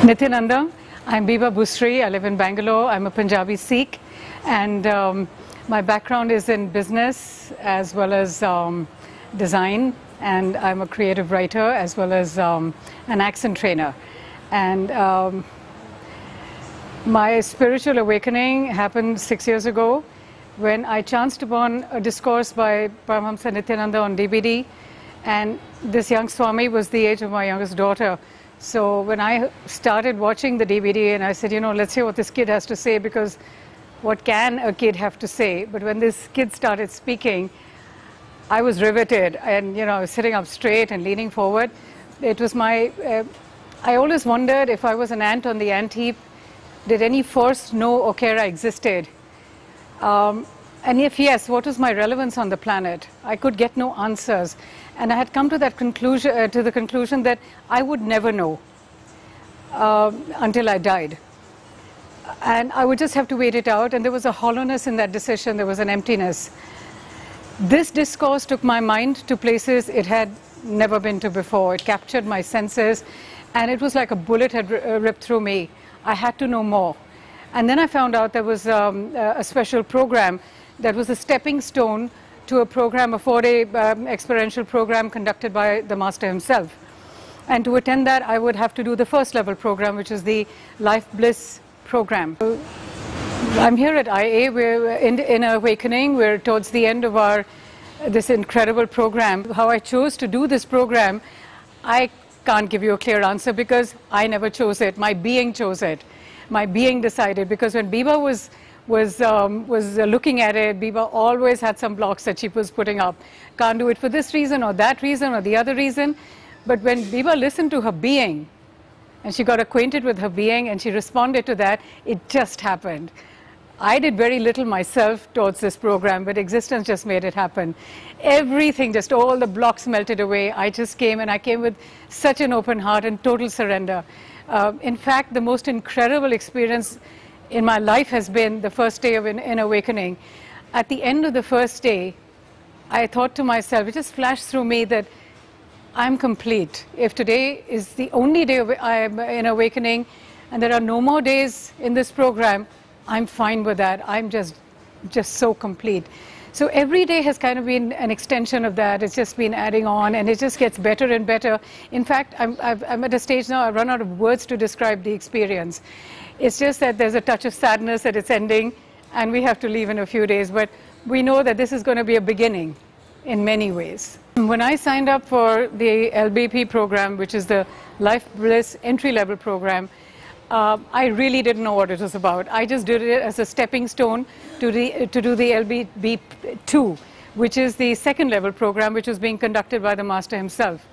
Nithyananda, I'm Biba Busri. I live in Bangalore. I'm a Punjabi Sikh, and my background is in business as well as design, and I'm a creative writer as well as an accent trainer. And my spiritual awakening happened 6 years ago when I chanced upon a discourse by Paramahamsa Nithyananda on DVD, and this young Swami was the age of my youngest daughter. So when I started watching the DVD, and I said, let's hear what this kid has to say, because what can a kid have to say? But when this kid started speaking, I was riveted, and I was sitting up straight and leaning forward. It was I always wondered, if I was an ant on the ant heap, did any force know Okera existed? And if yes, what was my relevance on the planet? I could get no answers. And I had come to that conclusion, to the conclusion that I would never know until I died. And I would just have to wait it out. And there was a hollowness in that decision. There was an emptiness. This discourse took my mind to places it had never been to before. It captured my senses. And it was like a bullet had ripped through me. I had to know more. And then I found out there was a special program that was a stepping stone to a program, a 4-day experiential program conducted by the Master himself. And to attend that, I would have to do the first level program, which is the Life Bliss program. I'm here at IA. We're in Awakening. We're towards the end of this incredible program. How I chose to do this program, I can't give you a clear answer, because I never chose it. My being chose it. My being decided, because when Biba was looking at it, Biba always had some blocks that she was putting up. Can't do it for this reason or that reason or the other reason. But when Biba listened to her being, and she got acquainted with her being, and she responded to that, it just happened. I did very little myself towards this program, but existence just made it happen. Everything, just all the blocks melted away. I just came, and I came with such an open heart and total surrender. In fact, the most incredible experience in my life has been the first day of in Awakening. At the end of the first day, I thought to myself, it just flashed through me that I'm complete. If today is the only day I'm in Awakening, and there are no more days in this program, I'm fine with that. I'm just so complete. So every day has kind of been an extension of that. It's just been adding on, and it just gets better and better. In fact, I'm at a stage now, I run out of words to describe the experience. It's just that there's a touch of sadness that it's ending, and we have to leave in a few days. But we know that this is going to be a beginning in many ways. When I signed up for the LBP program, which is the Life Bliss entry-level program, I really didn't know what it was about. I just did it as a stepping stone to do the LBP2, which is the second level program, which was being conducted by the Master himself.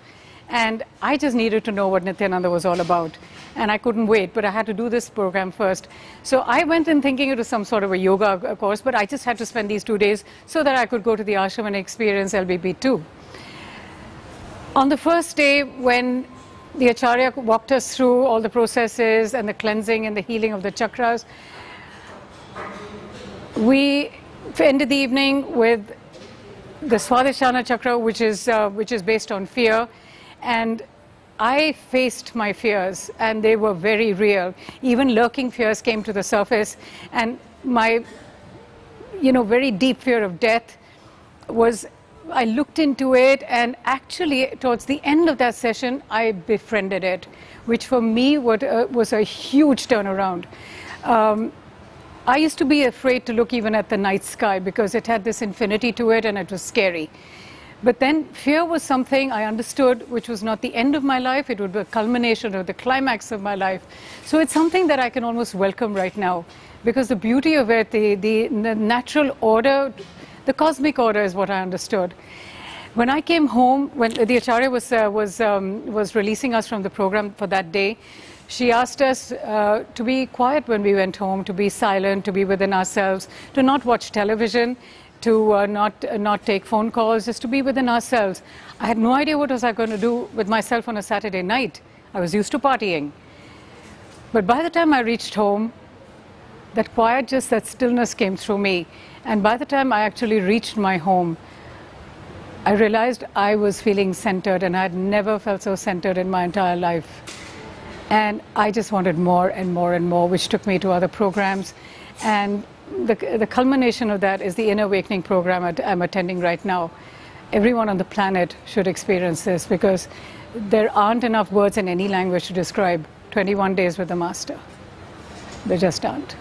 And I just needed to know what Nithyananda was all about. And I couldn't wait, but I had to do this program first. So I went in thinking it was some sort of a yoga course, but I just had to spend these 2 days so that I could go to the ashram and experience LBP2. On the first day, when the Acharya walked us through all the processes and the cleansing and the healing of the chakras, we ended the evening with the Swadhisthana chakra, which is based on fear. And I faced my fears, and they were very real. Even lurking fears came to the surface, and my very deep fear of death I looked into it, and actually towards the end of that session I befriended it, which for me was a huge turnaround. I used to be afraid to look even at the night sky, because it had this infinity to it and it was scary. But then fear was something I understood which was not the end of my life. It would be a culmination or the climax of my life. So it's something that I can almost welcome right now, because the beauty of it, the natural order, the cosmic order is what I understood. When I came home, when the Acharya was releasing us from the program for that day, she asked us to be quiet when we went home, to be silent, to be within ourselves, to not watch television, to not take phone calls, just to be within ourselves. I had no idea what was I going to do with myself on a Saturday night. I was used to partying. But by the time I reached home, that quiet, just that stillness came through me. And by the time I actually reached my home, I realized I was feeling centered, and I had never felt so centered in my entire life. And I just wanted more and more and more, which took me to other programs. And the culmination of that is the Inner Awakening program I'm attending right now. Everyone on the planet should experience this, because there aren't enough words in any language to describe 21 days with the Master. There just aren't.